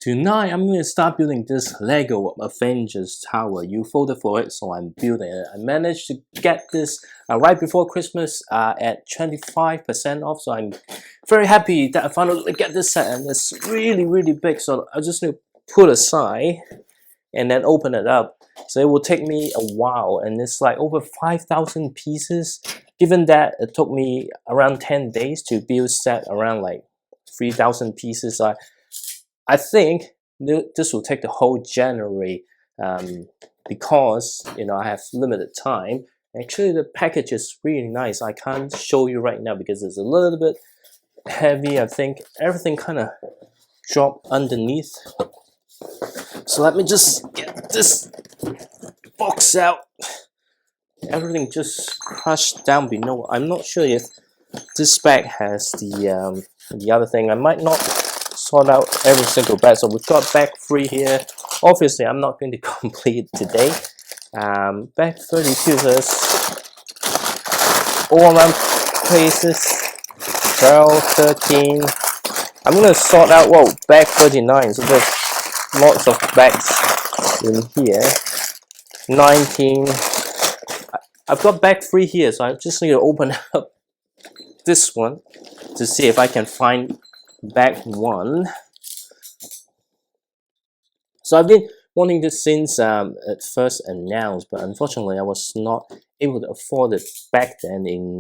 Tonight I'm going to start building this Lego Avengers tower. You voted for it, so I'm building it. I managed to get this right before Christmas at 25% off, so I'm very happy that I finally get this set, and it's really big, so I just need to put aside and then open it up. So it will take me a while, and it's like over 5,000 pieces. Given that it took me around 10 days to build set around like 3,000 pieces, I think this will take the whole January because I have limited time. Actually, the package is really nice. I can't show you right now because it's a little bit heavy. I think everything kind of dropped underneath. So let me just get this box out. Everything just crushed down below. I'm not sure if this bag has the other thing. I might not sort out every single bag. So we've got bag 3 here. Obviously, I'm not going to complete today. Bag 32 is all around places. Barrel 13. I'm gonna sort out bag 39. So there's lots of bags in here. 19. I've got bag 3 here, so I just need to open up this one to see if I can find bag 1. So I've been wanting this since it first announced, but unfortunately I was not able to afford it back then in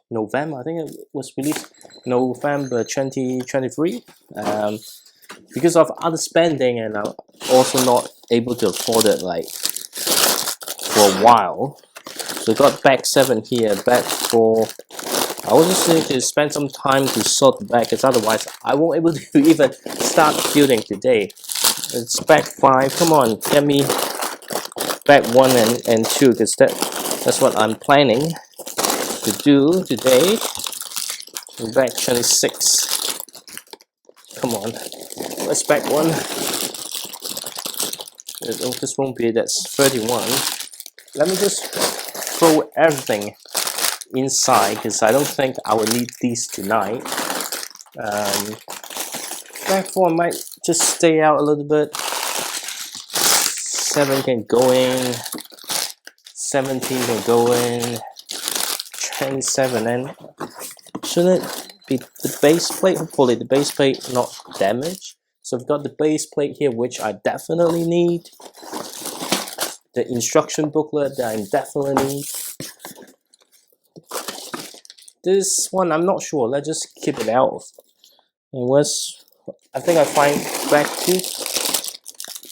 November. I think it was released November 2023. Because of other spending, and I'm also not able to afford it like for a while. So got bag 7 here, bag 4. I will just need to spend some time to sort the bag, because otherwise I won't able to even start building today. It's bag 5. Come on, get me bag 1 and 2, because that's what I'm planning to do today. And bag 26. Come on, let's bag 1. This won't be, that's 31. Let me just throw everything inside, because I don't think I will need these tonight. Bag 4 might just stay out a little bit. 7 can go in. 17 can go in. 27, and shouldn't it be the base plate? Hopefully the base plate not damaged. So I've got the base plate here, which I definitely need. The instruction booklet that I definitely need. This one I'm not sure. Let's just keep it out. And I think I find bag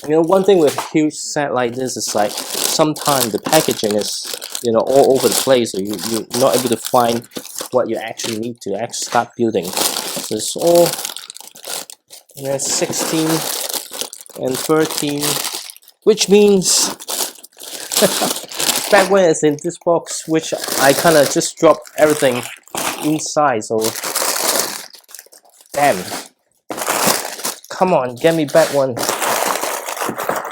2. One thing with a huge set like this is like sometimes the packaging is all over the place, so you're not able to find what you actually need to actually start building. So it's all 16 and 13, which means bag 1 is in this box, which I kind of just dropped everything inside. So damn, come on, get me bag 1.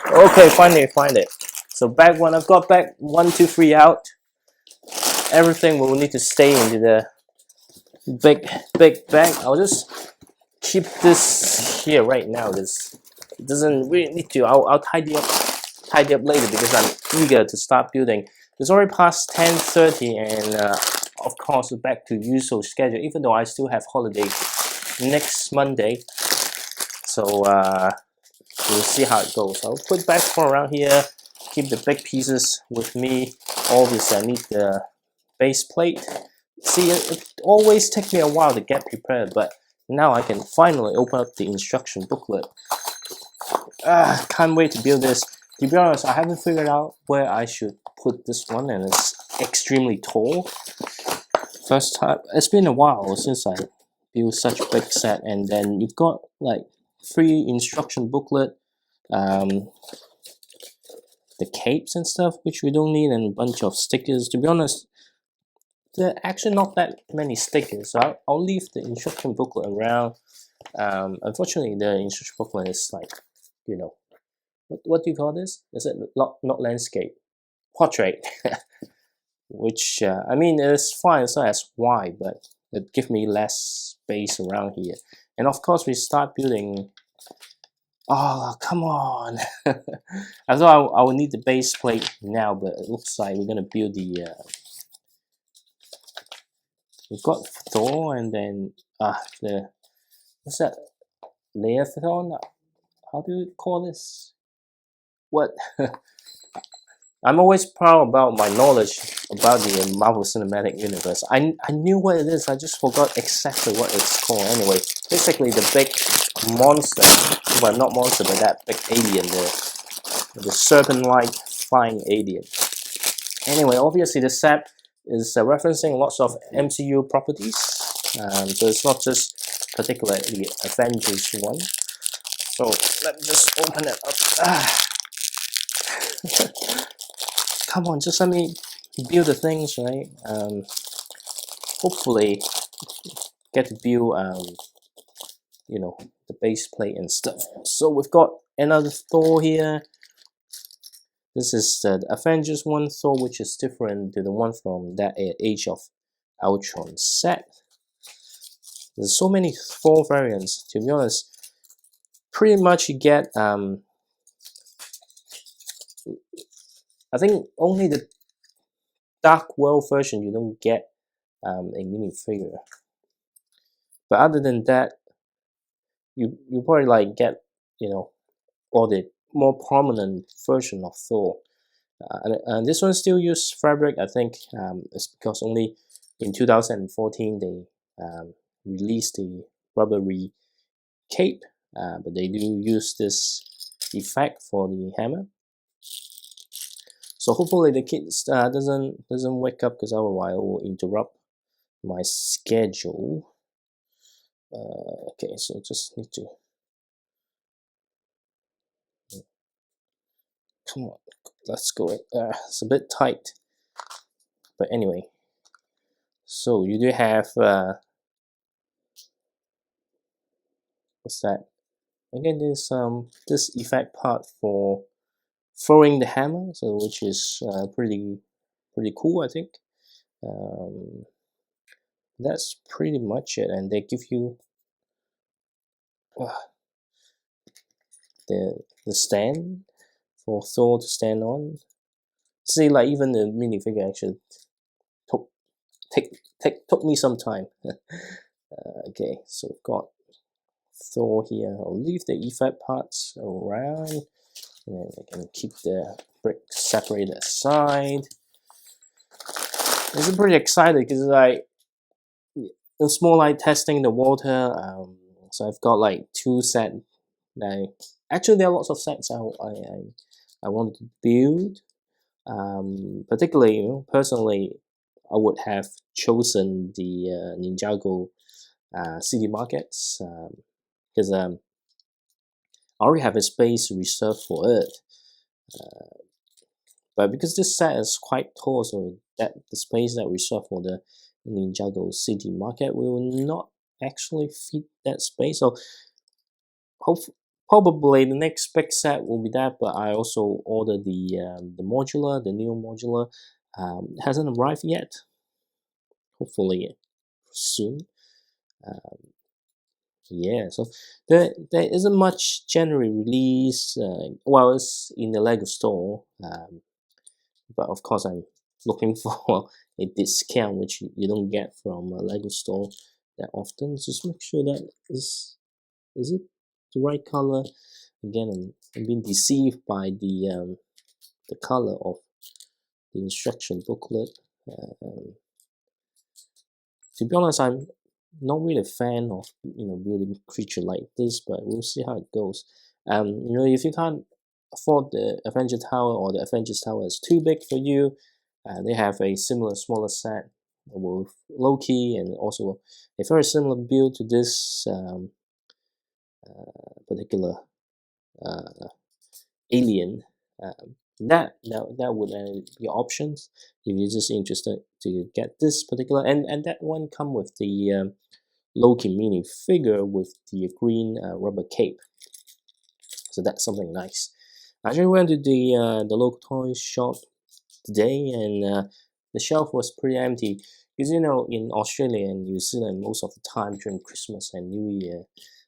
Okay, finally find it. So bag 1, I've got bag 1, 2, 3 out. Everything will need to stay into the big bag. I'll just keep this here right now. It doesn't really need to. I'll tidy up later, because I'm eager to start building. It's already past 10:30, and of course back to usual schedule, even though I still have holiday next Monday. So we'll see how it goes. I'll put bag 4 around here, keep the big pieces with me. Obviously I need the base plate. See, it always takes me a while to get prepared, but now I can finally open up the instruction booklet. Can't wait to build this. To be honest, I haven't figured out where I should put this one, and it's extremely tall. First time, it's been a while since I built such a big set, and then you've got like 3 instruction booklet, the capes and stuff, which we don't need, and a bunch of stickers. To be honest, there are actually not that many stickers, so I'll leave the instruction booklet around. Unfortunately, the instruction booklet is like, what do you call this? Is it not landscape? Portrait. Which, I mean, it's fine, it's not as wide, but it gives me less space around here. And of course, we start building Oh, come on. I thought I would need the base plate now, but it looks like we're gonna build the we've got Thor, and then the what's that, Leathon? How do you call this? What? I'm always proud about my knowledge about the Marvel Cinematic Universe. I knew what it is, I just forgot exactly what it's called. Anyway, basically the big monster, well, not monster, but that big alien, the serpent-like flying alien. Anyway, obviously the set is referencing lots of MCU properties, so it's not just particularly Avengers one. So let me just open it up. Come on, just let me build the things, right? Hopefully get to build you know, the base plate and stuff. So we've got another Thor here. This is the Avengers 1 Thor, which is different to the one from that Age of Ultron set. There's so many Thor variants, to be honest. Pretty much you get, I think only the Dark World version you don't get a minifigure. But other than that, you probably like get, you know, all the more prominent version of Thor. And this one still use fabric. I think it's because only in 2014 they released the rubbery cape, but they do use this effect for the hammer. So hopefully the kids doesn't wake up, because otherwise it will interrupt my schedule. Okay, so just need to come on, let's go. It's a bit tight, but anyway. So you do have what's that? Again, there's this effect part for throwing the hammer, so which is pretty cool, I think. That's pretty much it, and they give you the stand for Thor to stand on. See, like even the minifigure actually took me some time. Okay, so we've got Thor here. I'll leave the effect parts around, and then I can keep the brick separated aside. I'm pretty excited because like it's more like testing the water. So I've got like 2 sets. Like actually, there are lots of sets I wanted to build. Particularly, you know, personally, I would have chosen the Ninjago city markets, because I already have a space reserved for it. But because this set is quite tall, so that the space that we reserved for the Ninjago city market will not actually fit that space. So probably the next big set will be that. But I also ordered the modular, the new modular. It hasn't arrived yet. Hopefully soon. Yeah, so there isn't much January release. Well, it's in the Lego store. But of course I'm looking for a discount, which you don't get from a Lego store that often. Just make sure that is it the right color. Again, I'm being deceived by the color of the instruction booklet. To be honest, I'm not really a fan of, you know, building creature like this, but we'll see how it goes. You know, if you can't afford the Avenger Tower, or the Avengers Tower is too big for you, they have a similar smaller set with Loki, and also a very similar build to this particular alien. That would be options if you're just interested to get this particular, and that one come with the Loki mini figure with the green rubber cape. So that's something nice. I actually went to the local toy shop today, and the shelf was pretty empty, because you know, in Australia and New Zealand, most of the time during Christmas and New Year,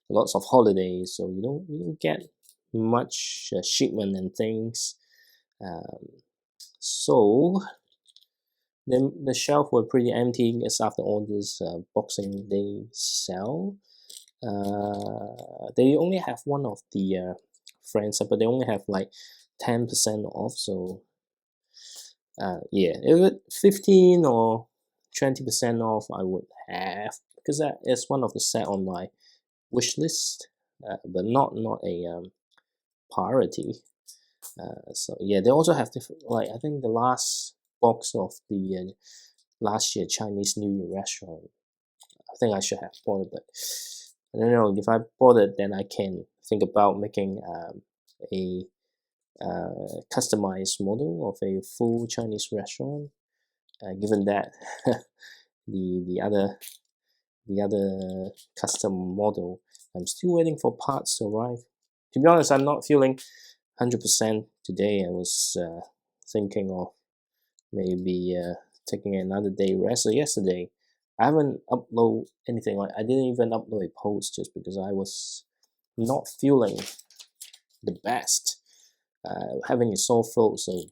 lots of holidays, so you don't get much shipment and things. So then the shelf were pretty empty because after all this Boxing Day sale. They only have one of the friends, but they only have like 10% off. So yeah, if it 15 or 20% off, I would have, because that is one of the set on my wish list, but not a priority. So yeah, they also have different, like I think the last box of the last year Chinese New Year restaurant, I think I should have bought it, but I don't know, if I bought it, then I can think about making a customized model of a full Chinese restaurant. Given that the other custom model, I'm still waiting for parts to arrive. To be honest, I'm not feeling 100% today. I was thinking of maybe taking another day rest. So yesterday, I haven't uploaded anything. Like I didn't even upload a post just because I was not feeling the best. Having a sore throat. So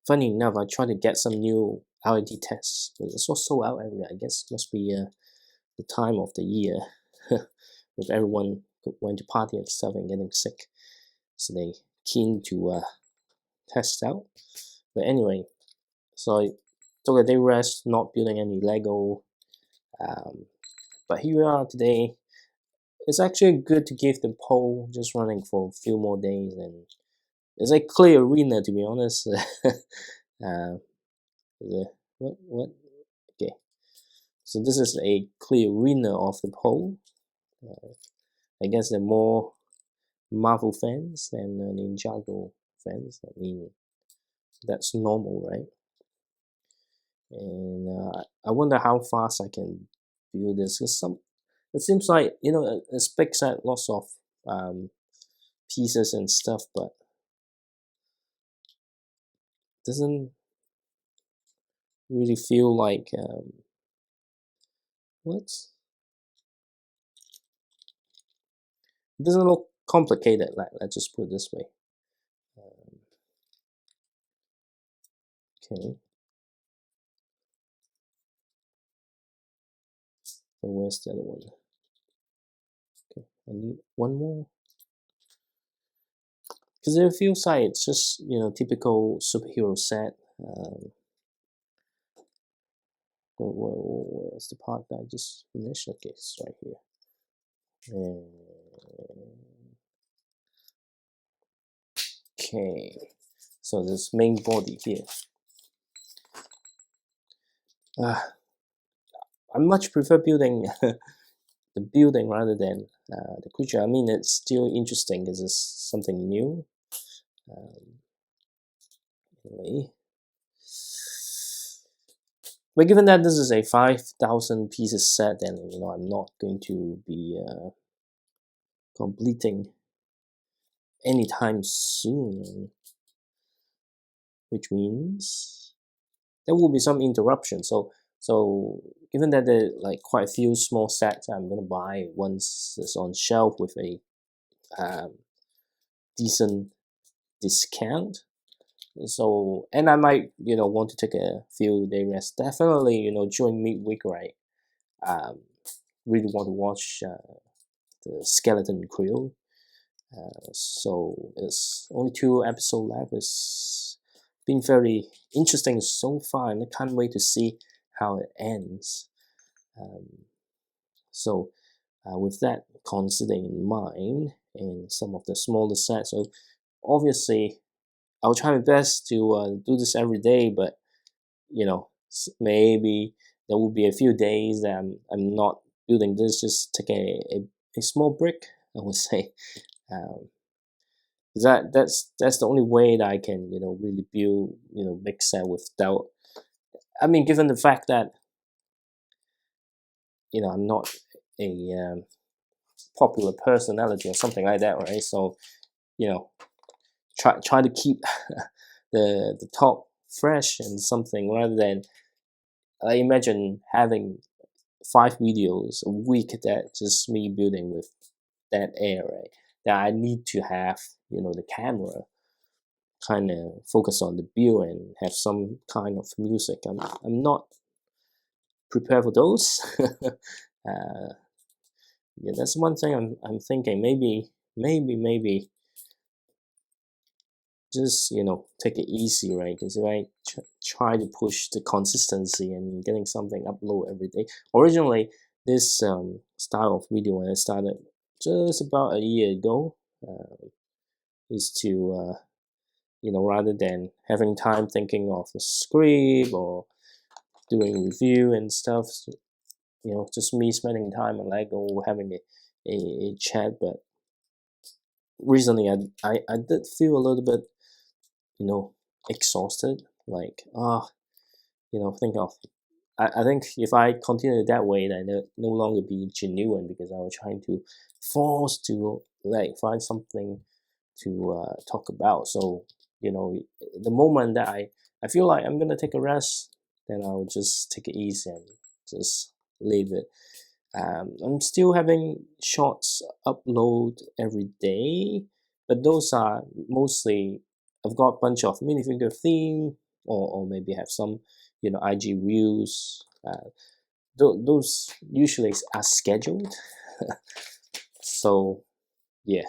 funny enough, I tried to get some new allergy tests, but it's also sold out everywhere. I guess it must be the time of the year with everyone going to party and stuff and getting sick. So they keen to test out. But anyway, so I took a day rest, not building any Lego. But here we are today. It's actually good to give the poll just running for a few more days, and it's a clear winner, to be honest. What? Okay, so this is a clear winner of the poll. I guess there are more Marvel fans than Ninjago fans. I mean, that's normal, right? And I wonder how fast I can build this. Cause it seems like it's big set, lots of pieces and stuff, but doesn't really feel like what? It doesn't look complicated. Let's just put it this way. Okay. So where's the other one? Okay, I need one more. Because it feels like it's just typical superhero set. Where's the part that I just finished? Okay, it's right here. Okay, so this main body here. I much prefer building the building rather than the creature. I mean, it's still interesting because it's something new. Anyway, but given that this is a 5,000 pieces set, then I'm not going to be completing anytime soon, which means there will be some interruption. So given that there are like quite a few small sets I'm gonna buy once it's on shelf with a decent discount. So, and I might want to take a few day rest. Definitely during midweek, right? Really want to watch the Skeleton Crew. So it's only 2 episodes left. It's been very interesting so far, and I can't wait to see how it ends. So with that considering in mind, and some of the smaller sets, so obviously I'll try my best to do this every day, but maybe there will be a few days that I'm not building this. Just take a small break, I would say. That's the only way that I can really build big set without. I mean, given the fact that I'm not a popular personality or something like that, right? So try to keep the top fresh and something rather than I imagine having 5 videos a week that just me building with that air, right? that I need to have, the camera kind of focus on the build and have some kind of music. I'm not prepared for those. Yeah, that's one thing I'm thinking. Maybe just take it easy, right? Because if I try to push the consistency and getting something upload every day. Originally, this style of video when I started just about a year ago, is to rather than having time thinking of the script or doing review and stuff, just me spending time on Lego, having a chat. But recently, I did feel a little bit, exhausted. Like, think of. I think if I continue that way, then it no longer be genuine because I was trying to force to like find something to talk about. So the moment that I feel like I'm gonna take a rest, then I'll just take it easy and just leave it. I'm still having shorts upload every day, but those are mostly I've got a bunch of minifigure theme, or maybe have some IG reels. Those usually are scheduled. So yeah,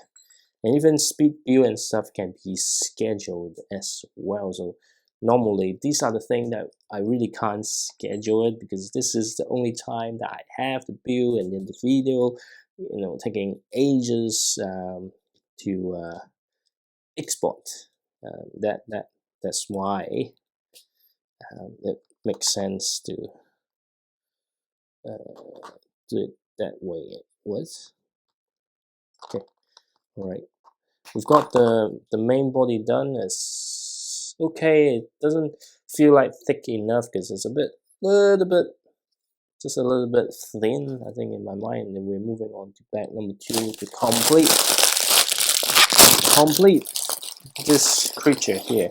and even speed build and stuff can be scheduled as well. So normally these are the things that I really can't schedule it because this is the only time that I have to build, and then the video taking ages to export. That's why it makes sense to do it that way. It was okay. All right. We've got the main body done. It's okay. It doesn't feel like thick enough because it's just a little bit thin, I think, in my mind. And then we're moving on to bag number 2 to complete this creature here.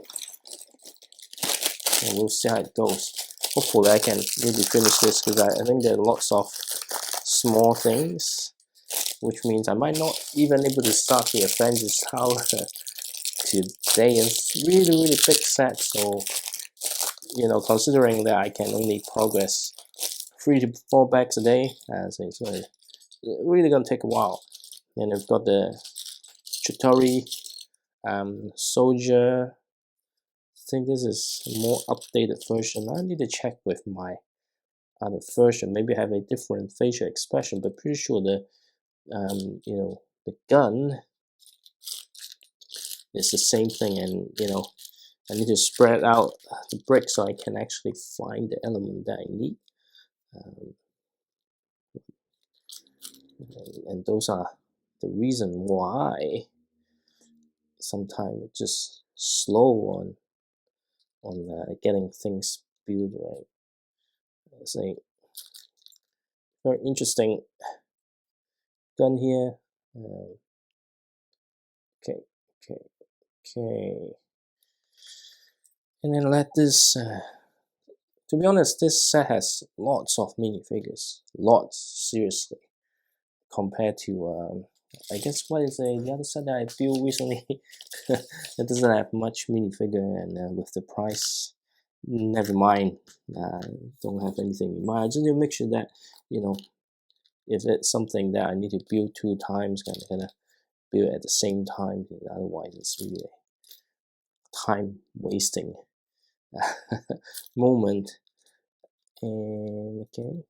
And we'll see how it goes. Hopefully I can really finish this because I think there are lots of small things, which means I might not even able to start the Avengers tower today. It's really big set, so considering that I can only progress 3 to 4 bags a day, so it's really gonna take a while. Then I've got the Chitauri soldier. I think this is a more updated version. I need to check with my other version. Maybe have a different facial expression, but pretty sure the the gun is the same thing. And I need to spread out the bricks so I can actually find the element that I need. And those are the reason why sometimes it's just slow on getting things built right. It's a very interesting gun here. Okay, and then let this. To be honest, this set has lots of minifigures. Lots, seriously. Compared to I guess what is the other set that I built recently. It doesn't have much minifigure, and with the price, never mind. Don't have anything in mind. I just need to make sure that if it's something that I need to build 2 times, gonna build at the same time. Otherwise, it's really a time wasting moment. And okay.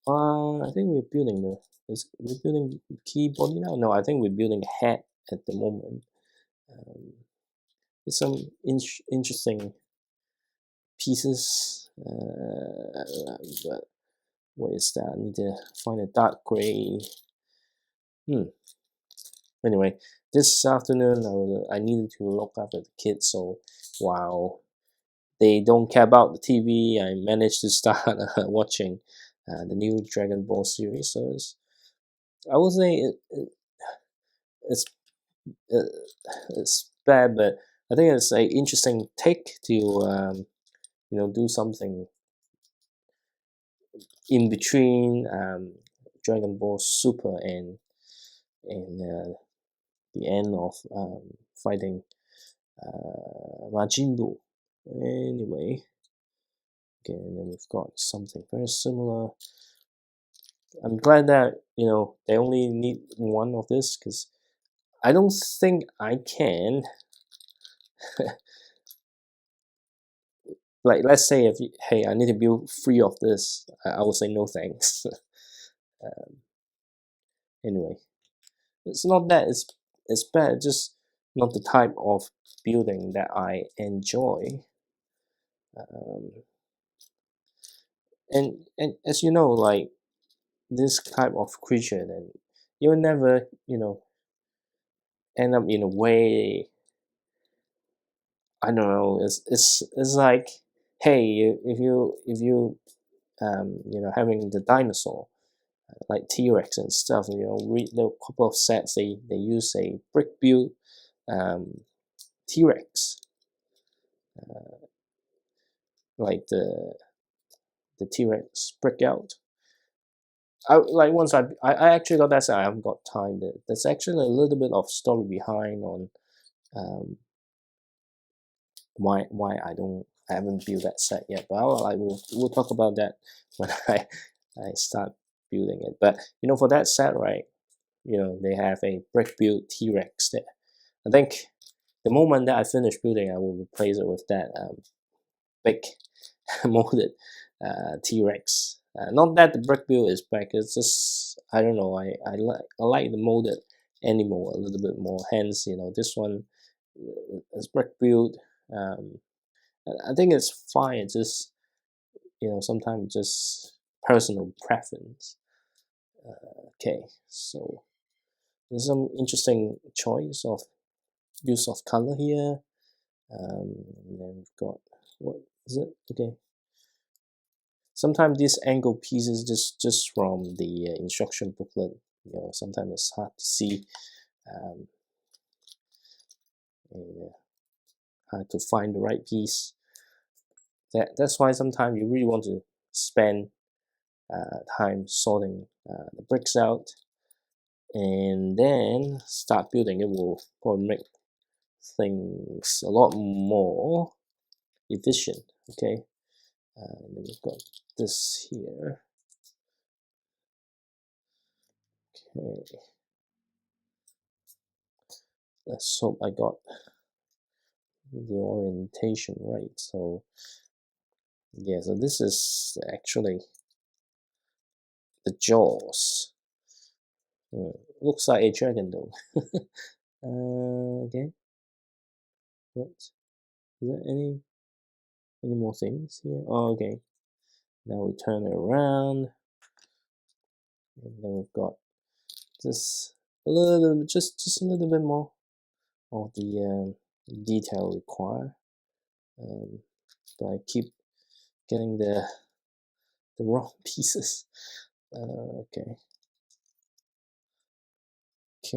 I think we're building we're building the key body now. No, I think we're building a head at the moment. There's some interesting pieces, but what is that? I need to find a dark gray. Anyway, this afternoon I needed to look after the kids, so while they don't care about the TV, I managed to start watching the new Dragon Ball series. So I would say it's it's bad, but I think it's an interesting take to do something in between Dragon Ball Super and the end of fighting Majin Buu. Anyway, okay, and then we've got something very similar. I'm glad that they only need one of this, because I don't think I can. Like, let's say hey, I need to build 3 of this, I would say no thanks. Anyway, it's not that it's bad, just not the type of building that I enjoy. Um, and as you know, like this type of creature, then you'll never end up in a way. I don't know. It's like, hey, if you having the dinosaur like T-Rex and stuff. Read the couple of sets, they use a brick build T-Rex, like the T-Rex brick out. Once I actually got that set. I haven't got time. There's actually a little bit of story behind on um, why I haven't built that set yet. But we'll talk about that when I start building it. But for that set, right? They have a brick build T-Rex there. I think the moment that I finish building, I will replace it with that big molded T-Rex. Not that the brick build is back. It's just, I don't know. I like the molded animal a little bit more. Hence, this one is brick build. I think it's fine. It's just sometimes just personal preference. Okay, so there's some interesting choice of use of color here. And then we've got, what is it? Okay. Sometimes these angle pieces just from the instruction booklet, sometimes it's hard to see, and, hard to find the right piece. That's why sometimes you really want to spend time sorting the bricks out, and then start building. It will probably make things a lot more efficient. Okay, and then we've got this here. Okay, let's hope I got the orientation right. So yeah, so this is actually the jaws. Looks like a dragon though. Okay, what is there any more things here? Oh, okay, now we turn it around, and then we've got this a little, just a little bit more of the detail required. But I keep getting the wrong pieces. Okay. I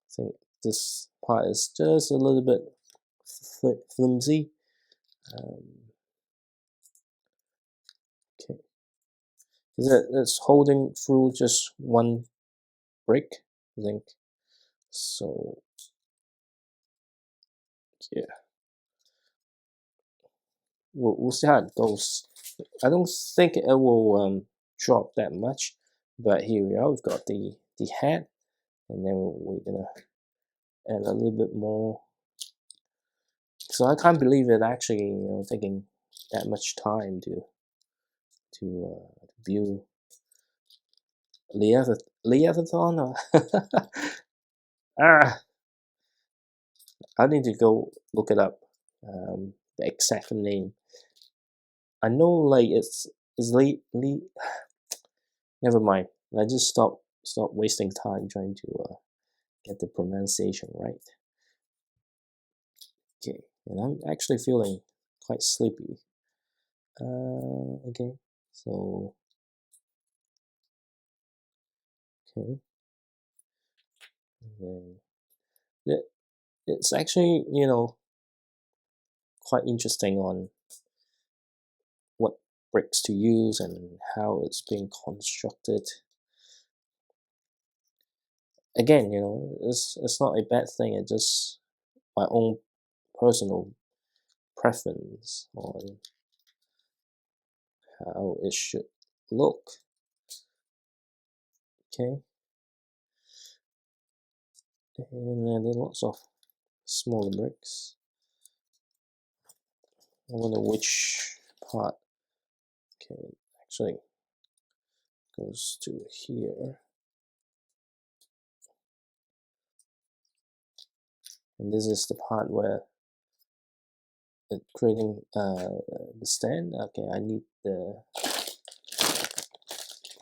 think this part is just a little bit flimsy. Okay, it's holding through just one brick, I think. So yeah, we'll see how it goes. I don't think it will drop that much, but here we are. We've got the head, and then we're gonna add a little bit more. So I can't believe it actually taking that much time to build Leviathan. I need to go look it up. The exact name. I know, like it's Lee. Never mind. I just stop wasting time trying to get the pronunciation right. Okay, and I'm actually feeling quite sleepy. Okay, so okay, and then it's actually quite interesting on what bricks to use and how it's being constructed. Again, it's not a bad thing. It's just my own personal preference on how it should look. Okay, and then there are lots of smaller bricks. I wonder which part. Okay, actually goes to here, and this is the part where it's creating the stand. Okay, I need the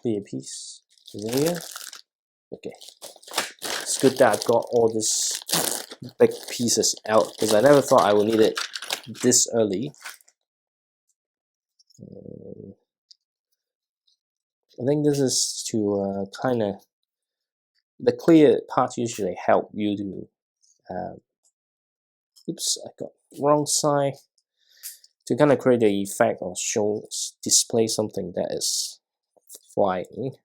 clear piece. Is it here? Okay, it's good that I've got all these big pieces out because I never thought I would need it this early. I think this is to kind of, the clear parts usually help you to oops, I got wrong side, to kind of create the effect or display something that is flying.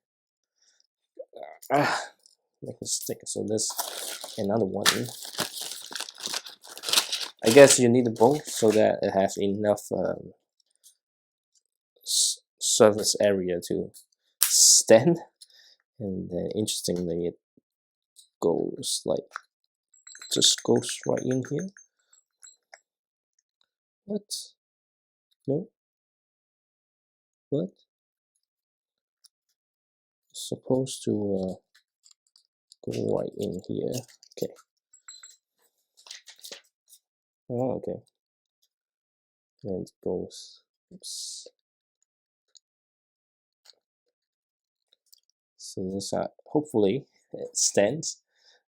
Make a stick. So this another one. I guess you need both so that it has enough surface area to stand. And then interestingly, it goes like, just goes right in here. What? No? What? Supposed to go right in here. Okay. Oh, okay. And it goes. Oops. So this hopefully it stands.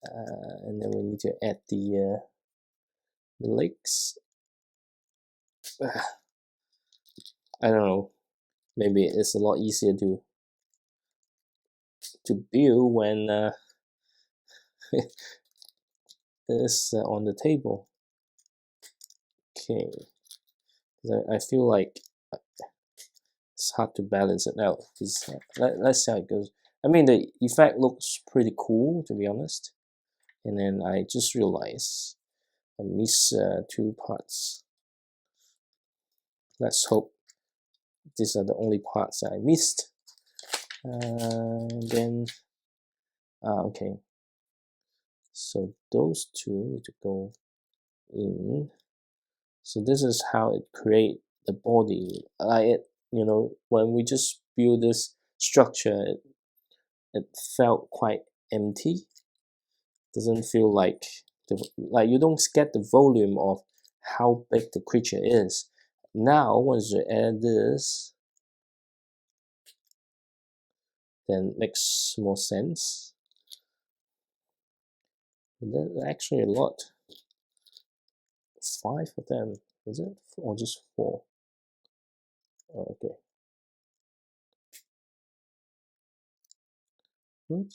And then we need to add the legs. I don't know. Maybe it's a lot easier to build when it's on the table. Okay. I feel like it's hard to balance it out. Let's see how it goes. I mean, the effect looks pretty cool, to be honest. And then I just realized I missed 2 parts. Let's hope these are the only parts that I missed. Then, okay. So those 2 need to go in. So this is how it create the body. When we just build this structure, it felt quite empty. Doesn't feel like you don't get the volume of how big the creature is. Now, once you add this, then it makes more sense. There's actually a lot. 5 of them, is it? Or just 4? Oh, okay. What?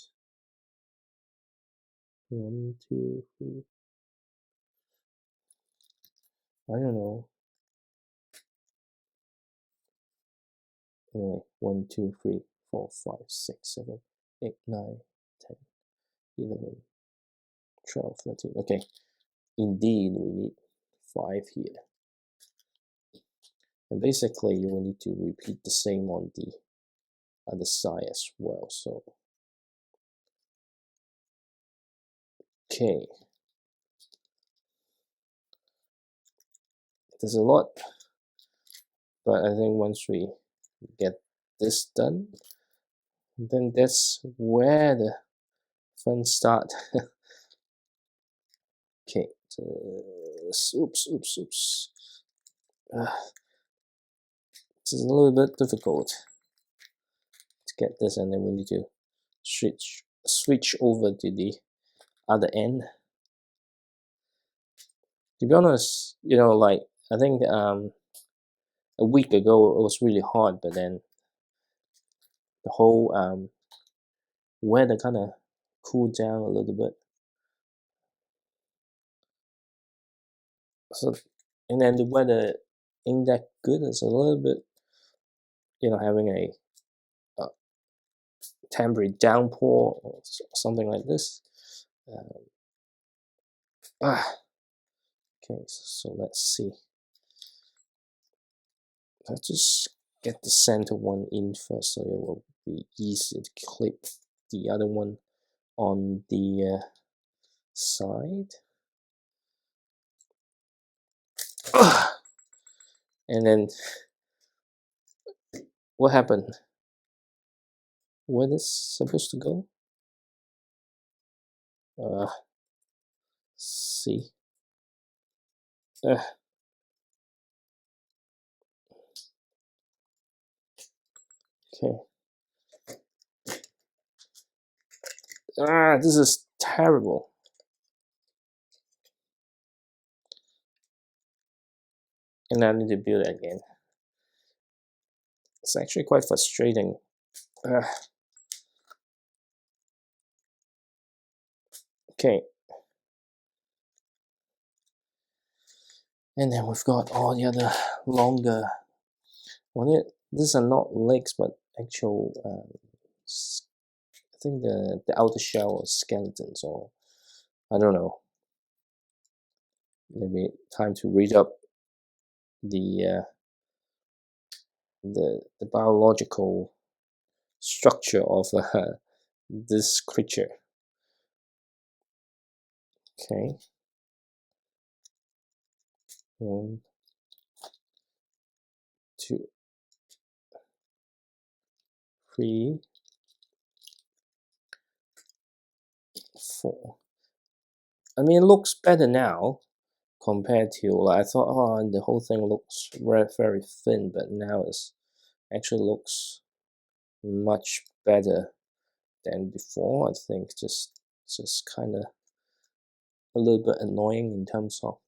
1, 2, 3. I don't know. Anyway, 1, 2, 3, 4, 5, 6, 7, 8, 9, 10, 11, 12, 13. Okay, indeed we need 5 here. And basically you will need to repeat the same on the other side as well. So, okay. There's a lot, but I think once we get this done, then that's where the fun start. Okay, so, oops. This is a little bit difficult to get this, and then we need to switch over to the other end. To be honest, I think a week ago it was really hot, but then the whole weather kind of cooled down a little bit. So, and then the weather ain't that good. It's a little bit having a temporary downpour or something like this. Okay, so let's see. Let's just get the center one in first, so it will be easier to clip the other one on the side. And then what happened? Where this supposed to go? See. Okay. This is terrible. And I need to build it again. It's actually quite frustrating. Okay. And then we've got all the other longer. These are not legs, but actual. I think the outer shell or skeletons, or I don't know. Maybe time to read up the biological structure of this creature. Okay. 1, 2, 3, 4. I mean, it looks better now compared to, like, I thought, oh, the whole thing looks very, very thin, but now it's actually looks much better than before. I think just kind of a little bit annoying in terms of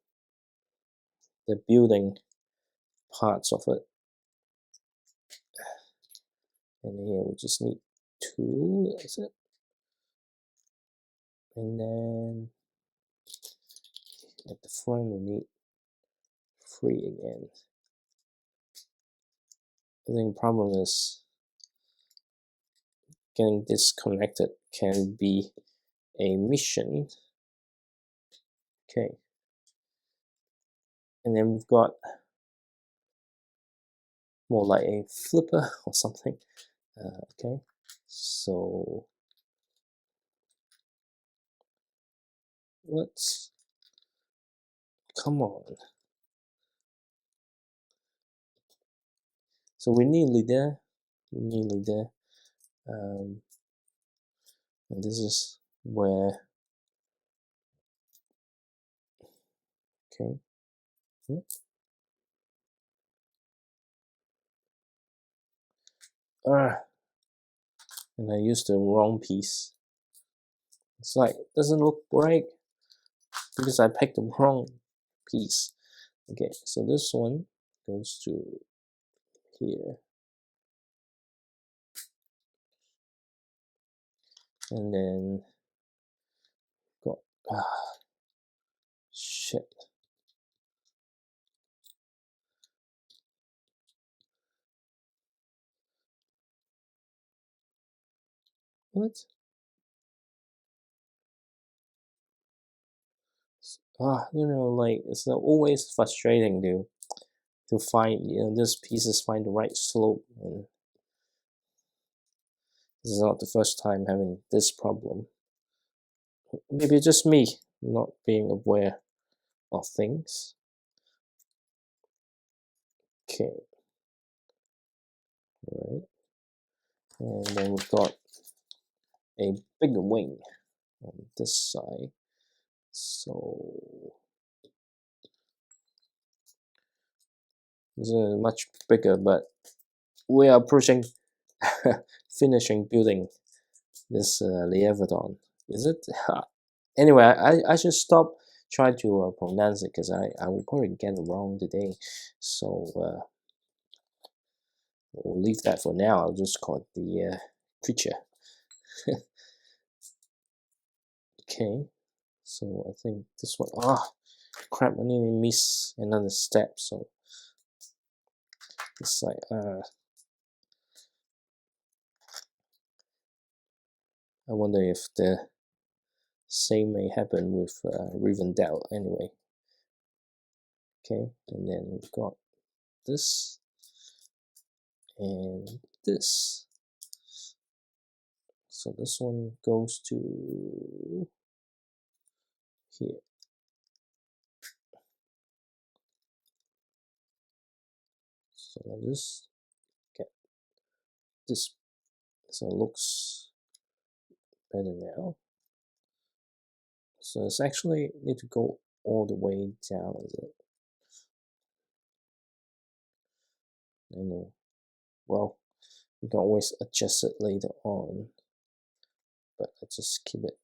the building parts of it. And here we just need 2, that's it. And then at the front we need 3 again. I think the problem is getting this connected can be a mission. Okay. And then we've got more like a flipper or something. Okay, so let's, come on. So we're nearly there. And this is where, okay. And I used the wrong piece. It's like, doesn't look right because I picked the wrong piece. Okay, so this one goes to here. And then got, shit. What? Like, it's always frustrating to find, this pieces find the right slope, and this is not the first time having this problem. Maybe just me not being aware of things. Okay. Alright. And then we've got a bigger wing on this side. So this is much bigger, but we are approaching finishing building this Leviathan. Is it? Anyway, I should stop trying to pronounce it, because I will probably get it wrong today. So we'll leave that for now. I'll just call it the creature. Okay, so I think this one, crap, I nearly miss another step, so it's like, I wonder if the same may happen with Rivendell anyway. Okay, and then we've got this and this. So this one goes to here. So I just get this, so it looks better now. So it's actually need to go all the way down, is it? I know. Well, you can always adjust it later on, but let's just keep it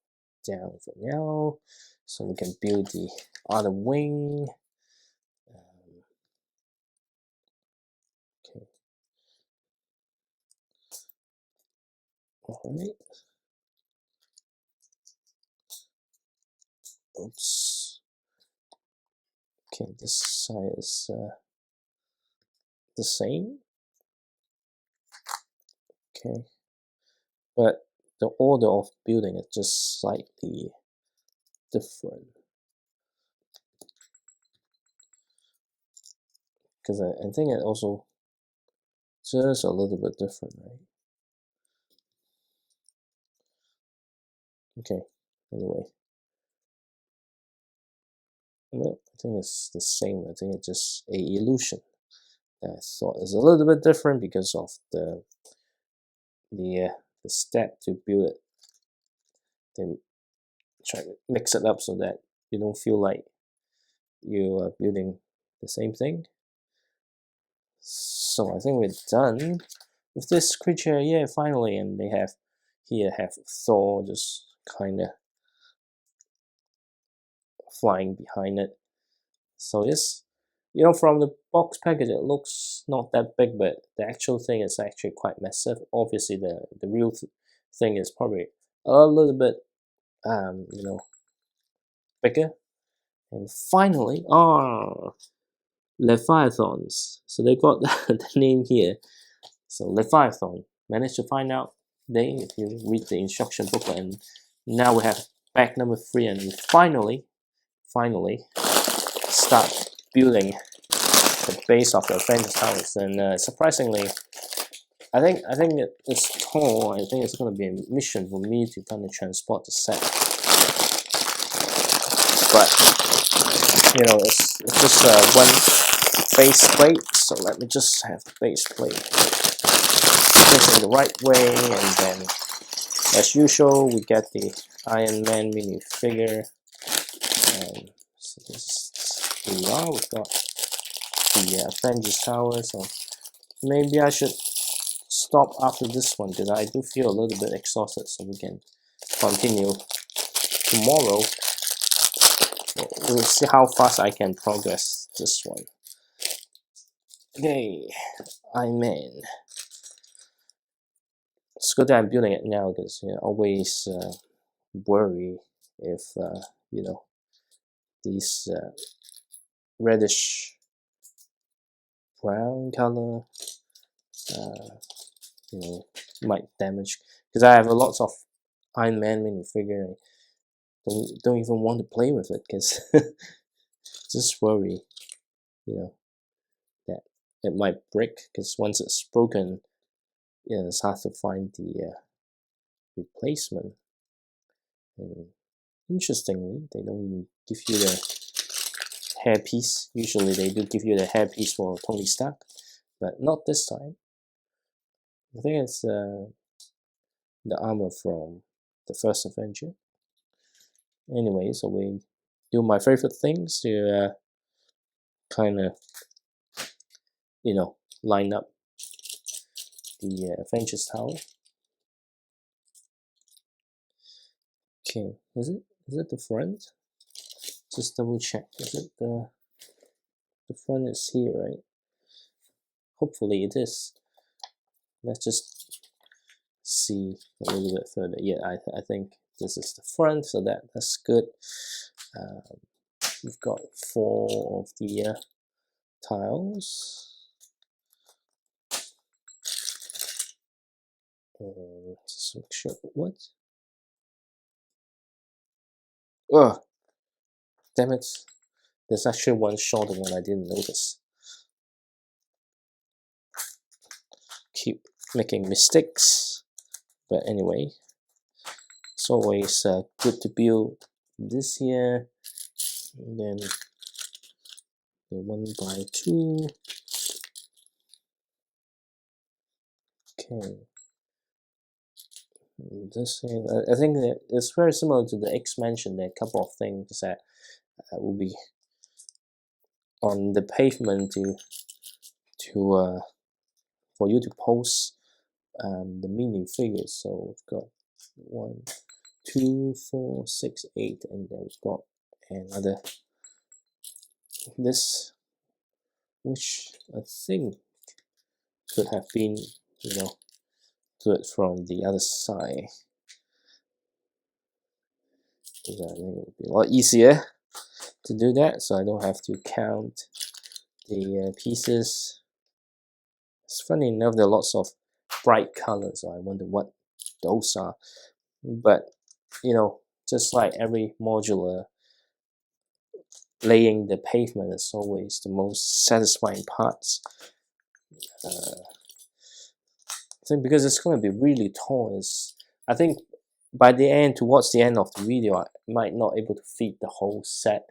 down for now, so we can build the other wing. Okay. All right. Oops. Okay, this side is the same. Okay, but the order of building is just slightly different, because I think it also just a little bit different, right? Okay, anyway, no, I think it's the same. I think it's just a illusion. I thought it's a little bit different because of the step to build it. They try to mix it up so that you don't feel like you are building the same thing. So I think we're done with this creature. Yeah, finally. And they have Thor just kind of flying behind it. So this, from the box package it looks not that big, but the actual thing is actually quite massive. Obviously the real thing is probably a little bit bigger. And finally, Leviathans. So they got the name here. So Leviathan, managed to find out today if you read the instruction booklet. And now we have pack number 3, and we finally start building the base of the Avengers towers. And surprisingly, I think it's tall. I think it's going to be a mission for me to kind of transport the set. But it's just one base plate. So let me just have the base plate facing the right way, and then as usual we get the Iron Man minifigure. So here we are. We've got the Avengers tower. So maybe I should stop after this one because I do feel a little bit exhausted, so we can continue tomorrow. We'll see how fast I can progress this one. Okay, Iron Man. It's good that I'm building it now because always worry if these reddish brown color might damage, because I have a lot of Iron Man minifigure. Don't even want to play with it because just worry that it might break, because once it's broken it's hard to find the replacement. And interestingly, they don't even give you the hairpiece. Usually they do give you the hairpiece for Tony Stark, but not this time. I think it's the armor from the first Avenger. Anyway, so we do my favorite things to kind of line up the Avengers tower. Okay, is it the front? Just double check. Is it the front is here, right? Hopefully it is. Let's just see a little bit further. Yeah, I think this is the front, so that's good. We've got 4 of the tiles. Just make sure. What? Ugh, damn it. There's actually one shorter one I didn't notice. Keep making mistakes. But anyway, it's always good to build this here. And then the 1x2. Okay. This here, I think that it's very similar to the X mentioned. There are a couple of things that will be on the pavement to for you to post the mini figures. So we've got 1, 2, 4, 6, 8, and then we've got another this, which I think could have been, do it from the other side. Because I think it would be a lot easier to do that, so I don't have to count the pieces. It's funny enough, there are lots of bright colors, so I wonder what those are. But just like every modular, laying the pavement is always the most satisfying parts. I think because it's going to be really tall. I think by towards the end of the video, I might not able to feed the whole set.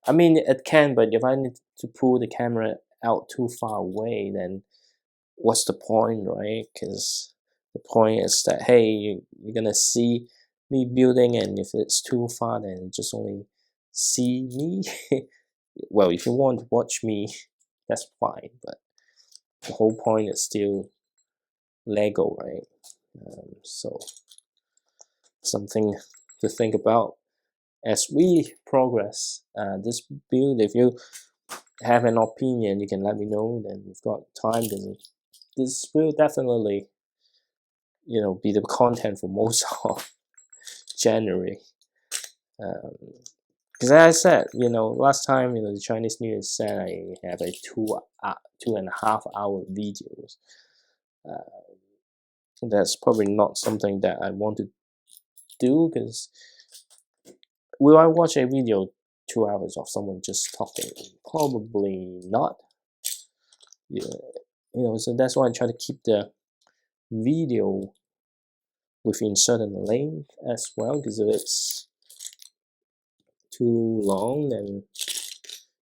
I mean, it can, but if I need to pull the camera out too far away, then what's the point, right? Because the point is that, hey, you're gonna see me building, and if it's too far, then just only see me. Well, if you want to watch me, that's fine, but the whole point is still Lego, right? So something to think about as we progress this build. If you have an opinion, you can let me know. Then we've got time. This will definitely, be the content for most of January. Because as I said, last time, the Chinese New Year said I have a 2.5 hour videos. That's probably not something that I want to do, because will I watch a video 2 hours of someone just talking? Probably not. Yeah, so that's why I try to keep the video within certain length as well, because if it's too long, then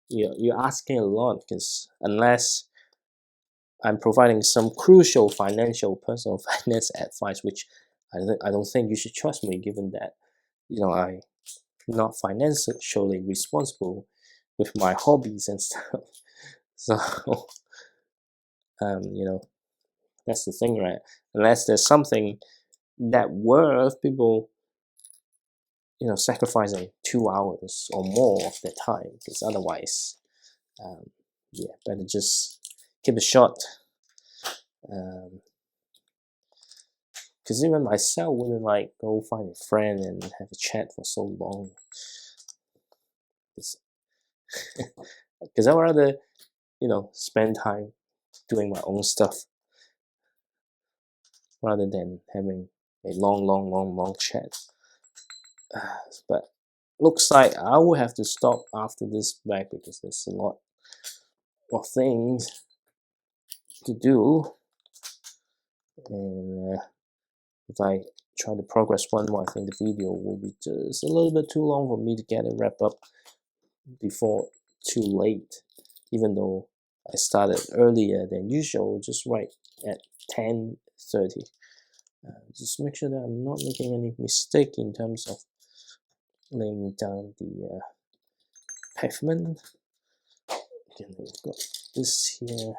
you're asking a lot, because unless I'm providing some crucial personal finance advice, which I don't think you should trust me, given that I'm not financially responsible with my hobbies and stuff. So that's the thing, right? Unless there's something that worth people sacrificing 2 hours or more of their time, because otherwise better just keep it short. Because even myself wouldn't go find a friend and have a chat for so long. Because I would rather spend time doing my own stuff rather than having a long chat. But looks like I will have to stop after this back, because there's a lot of things to do, and if I try to progress one more, I think the video will be just a little bit too long for me to get it wrapped up before too late, even though I started earlier than usual, just right at 10:30. Just make sure that I'm not making any mistake in terms of laying down the pavement. Okay, we've got this here.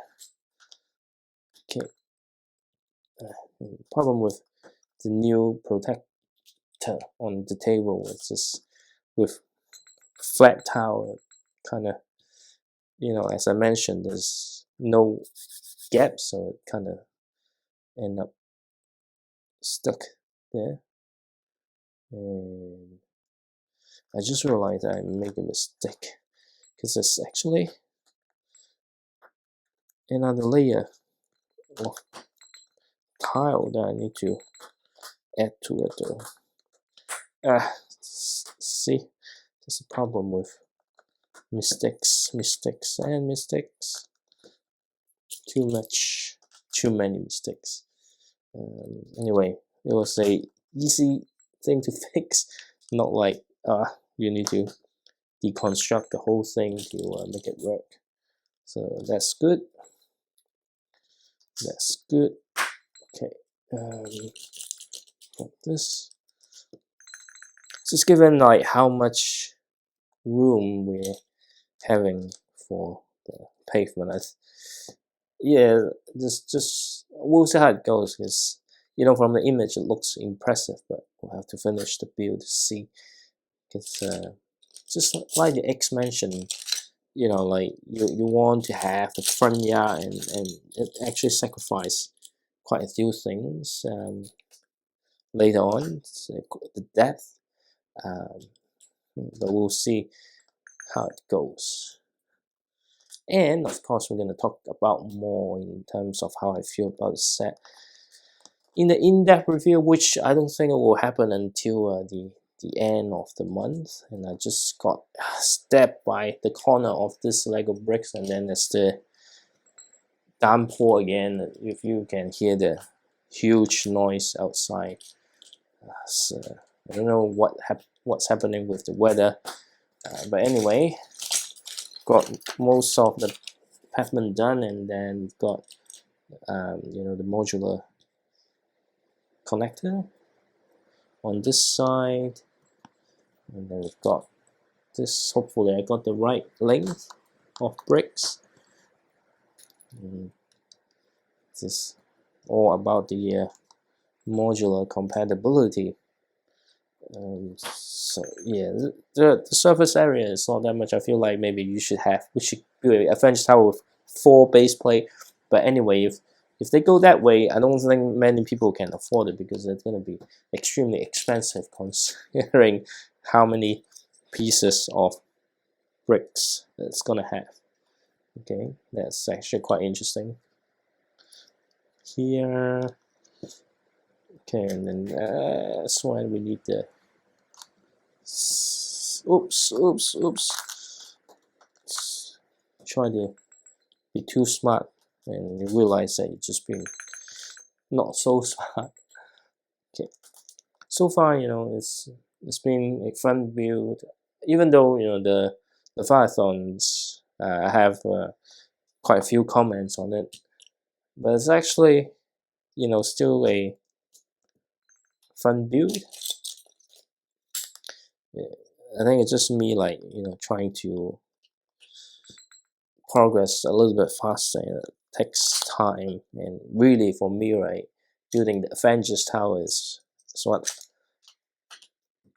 Okay. The problem with the new protector on the table is just with flat tile, kind of, as I mentioned, there's no gap, so it kind of end up stuck there. And I just realized I made a mistake, because there's actually another layer of tile that I need to add to it though. See, there's a problem with mistakes. Too many mistakes. Anyway, it was a easy thing to fix, not like you need to deconstruct the whole thing to make it work. So that's good. Okay, got this. Just given like how much room we're having for the pavement, yeah, just we'll see how it goes. Because from the image it looks impressive, but we'll have to finish the build to see. Because just like the X mentioned, like you want to have the front yard, and it actually sacrifice quite a few things later on, so the depth, but we'll see how it goes. And of course we're going to talk about more in terms of how I feel about the set in the in-depth review, which I don't think it will happen until the end of the month. And I just got stabbed by the corner of this Lego bricks, and then there's the downpour again. If you can hear the huge noise outside, so I don't know what's happening with the weather, but anyway, got most of the pavement done, and then we've got the modular connector on this side, and then we've got this. Hopefully I got the right length of bricks. This is all about the modular compatibility. So yeah, the surface area is not that much. I feel like maybe we should do a Avengers Tower with 4 base plate, but anyway, if they go that way, I don't think many people can afford it, because it's going to be extremely expensive considering how many pieces of bricks it's going to have. Okay, that's actually quite interesting. Here, okay, and then that's why we need the oops, try to be too smart, and you realize that you're just being not so smart. Okay, so far it's been a fun build, even though the Pythons I have quite a few comments on it, but it's actually still a fun build. I think it's just me trying to progress a little bit faster. It takes time, and really for me, right, building the Avengers Tower is what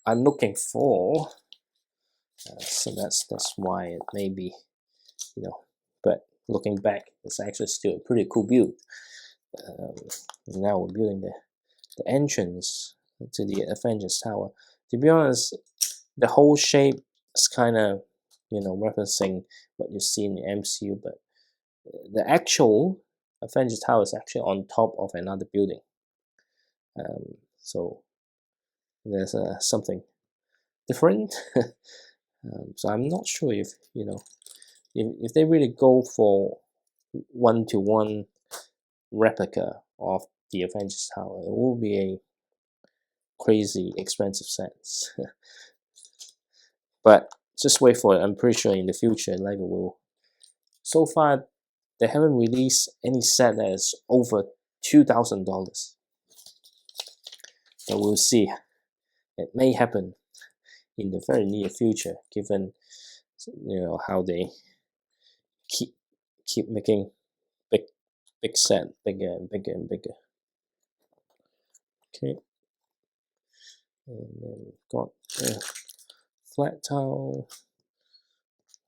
I'm looking for. So that's why it may be, but looking back, it's actually still a pretty cool build. Now we're building the entrance to the Avengers Tower. To be honest, the whole shape is kind of referencing what you see in the MCU, but the actual Avengers Tower is actually on top of another building. So there's something different. So I'm not sure if if they really go for one-to-one replica of the Avengers Tower, it will be a crazy expensive set. But just wait for it. I'm pretty sure in the future Lego will. So far, they haven't released any set that is over $2,000. But we'll see. It may happen in the very near future, given how they keep making big set bigger and bigger and bigger. Okay, and then we've got the flat tile.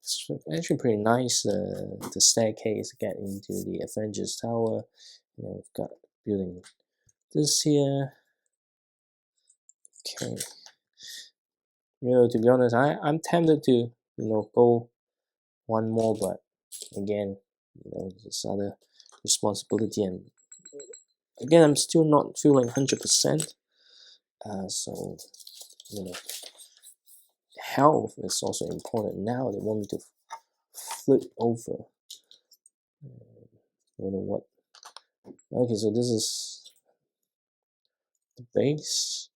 It's actually pretty nice. The staircase to get into the Avengers Tower. We've got building this here. Okay. To be honest, I'm tempted to go one more, but again, this other responsibility, and again, I'm still not feeling 100%. So health is also important. Now they want me to flip over. I don't know what. Okay, so this is the base.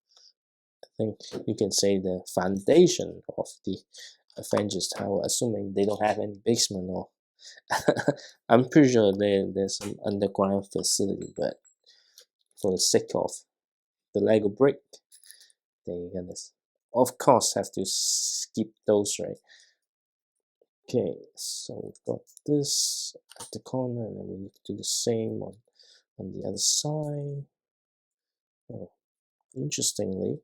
I think you can say the foundation of the Avengers Tower, assuming they don't have any basement or I'm pretty sure there's some underground facility, but for the sake of the Lego brick, they gonna of course have to skip those, right? Okay, so we've got this at the corner, and then we need to do the same on the other side. Oh, interestingly,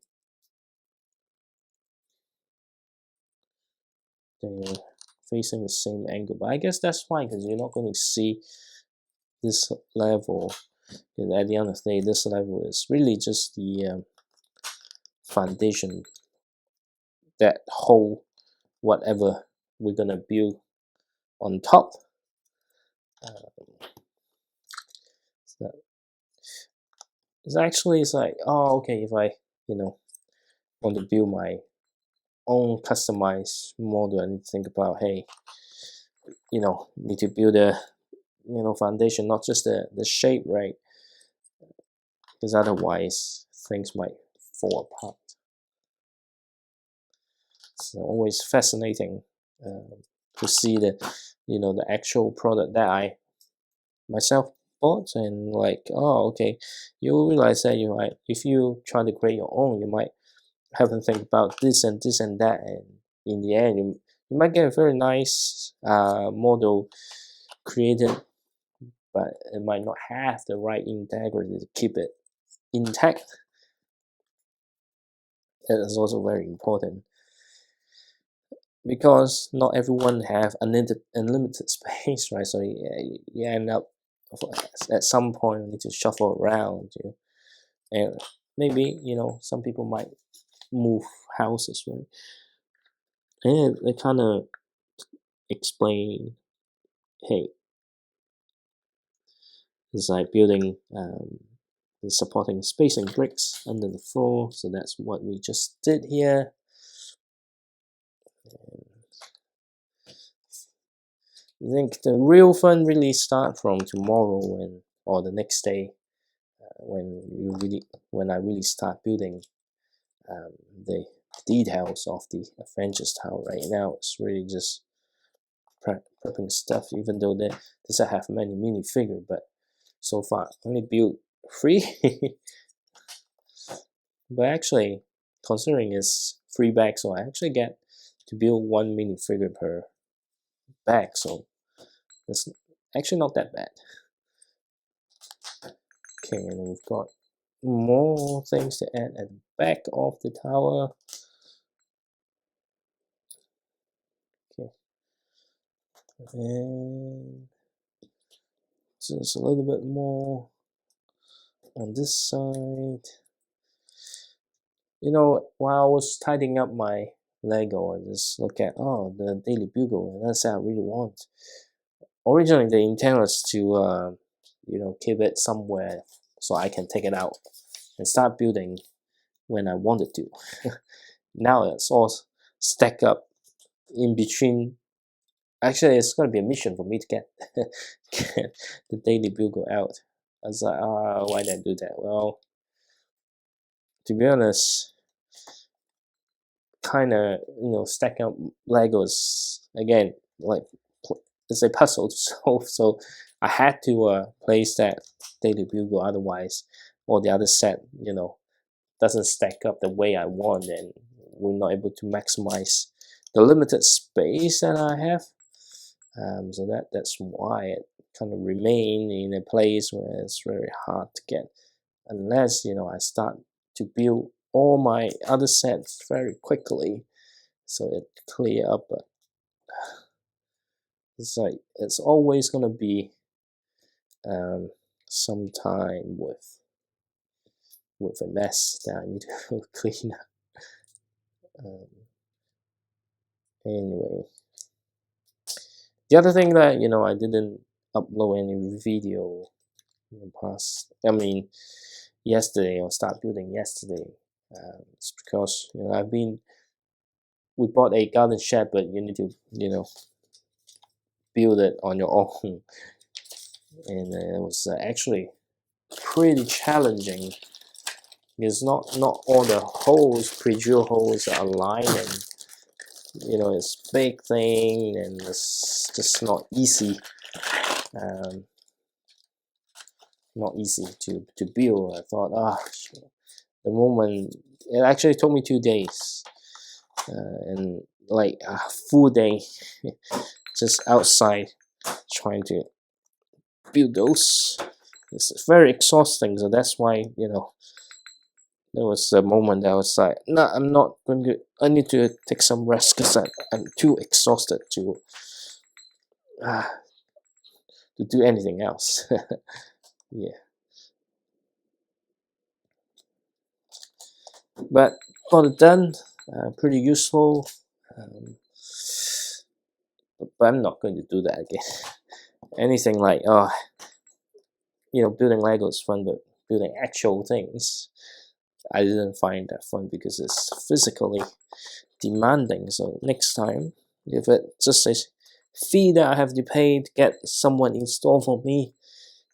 they're facing the same angle, but I guess that's fine because you're not going to see this level. And at the end of the day, this level is really just the foundation that hold whatever we're gonna build on top. So it's like, oh, okay, if I want to build my own customized model, I need to think about, hey, need to build a foundation, not just the shape, right? Because otherwise things might fall apart. It's always fascinating to see the actual product that I myself bought, and like, oh, okay, you realize that if you try to create your own, you might have to think about this and this and that, and in the end you might get a very nice model created, but it might not have the right integrity to keep it intact. That is also very important because not everyone have unlimited space, right? So you end up at some point need to shuffle around, and maybe some people might move houses, right? And they kind of explain, hey, it's like building the supporting spacing bricks under the floor, so that's what we just did here. I think the real fun really start from tomorrow or the next day when I really start building the details of the Avengers Tower. Right now it's really just prepping stuff, even though this I have many minifigure, but so far I only built 3. But actually, considering it's 3 bags, so I actually get to build 1 minifigure per bag, so it's actually not that bad. Okay, and we've got more things to add at the back of the tower. Okay, and just a little bit more on this side. While I was tidying up my Lego, I just look at the Daily Bugle, and that's what I really want. Originally, the intent was to keep it somewhere so I can take it out and start building when I wanted to. Now it's all stacked up in between. Actually, it's gonna be a mission for me to get the Daily Bugle out. I was like, why did I do that? Well, to be honest, kind of stacking up Legos again, like it's a puzzle to solve. So I had to place that Daily Bugle, otherwise, or the other set doesn't stack up the way I want, and we're not able to maximize the limited space that I have. So that's why it kind of remain in a place where it's very hard to get, unless I start to build all my other sets very quickly, so it clear up. But it's like it's always gonna be some time with a mess that I need to clean up. Anyway, the other thing that I didn't upload any video in the past, I mean yesterday, or start building yesterday, it's because I've been we bought a garden shed, but you need to, build it on your own, and it was actually pretty challenging because not all the holes, pre-drill holes, are aligned, and it's big thing, and it's just not easy. Not easy to build. I thought, the moment it actually took me 2 days, and like a full day just outside trying to build those. It's very exhausting, so that's why there was a moment that I was like, no, I'm not going to. I need to take some rest because I'm too exhausted to do anything else. Yeah, but got it done. Pretty useful. But I'm not going to do that again. Anything like building Lego is fun, but building actual things, I didn't find that fun because it's physically demanding. So next time, if it just says fee that I have to pay to get someone install for me,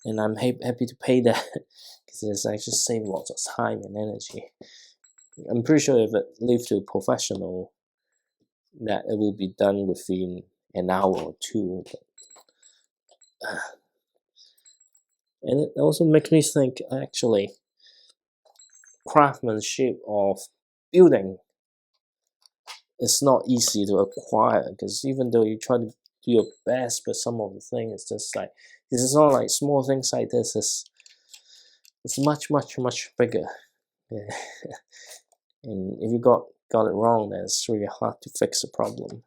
and I'm happy to pay that because it's actually save lots of time and energy. I'm pretty sure if it leaves to a professional, that it will be done within an hour or two. And it also makes me think, actually, craftsmanship of building is not easy to acquire, because even though you try to do your best, but some of the things it's just like, this is not like small things like this, it's much bigger. Yeah. And if you got it wrong, then it's really hard to fix the problem.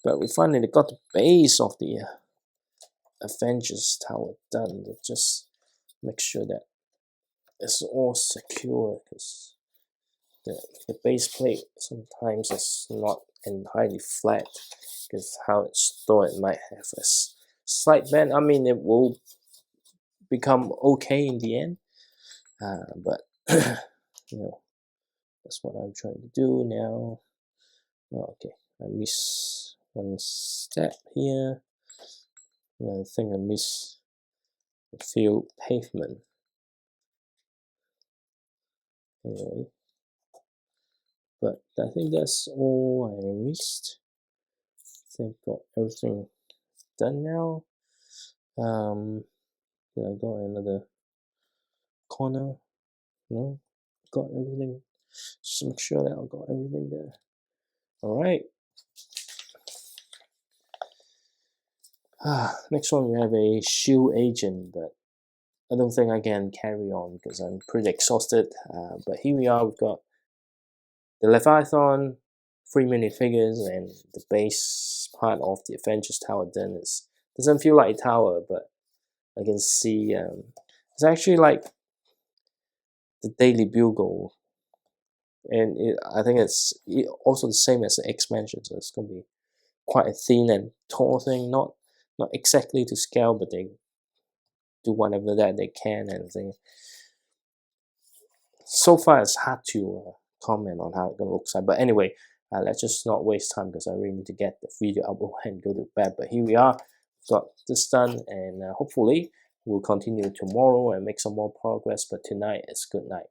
But we finally got the base of the Avengers tower done. To just make sure that it's all secure, because the base plate sometimes is not entirely flat, because how it's stored might have a slight bend. I mean, it will become okay in the end, but that's what I'm trying to do now. Okay, I miss one step here. I think I miss a few pavement. Anyway, but I think that's all I missed. I think got everything done now. Did I got another corner? No, got everything. Just make sure that I got everything there. All right. Next one we have a shield agent, but I don't think I can carry on because I'm pretty exhausted. But here we are. We've got the Leviathan, 3 minifigures, and the base part of the Avengers tower. Then it doesn't feel like a tower, but I can see it's actually like the Daily Bugle, and I think it's also the same as the X-Mansion, so it's gonna be quite a thin and tall thing, not exactly to scale, but they do whatever that they can, and thing. So far it's hard to comment on how it gonna look like, but anyway, let's just not waste time because I really need to get the video up and go to bed. But here we are, got this done, and hopefully we'll continue tomorrow and make some more progress, but tonight is good night.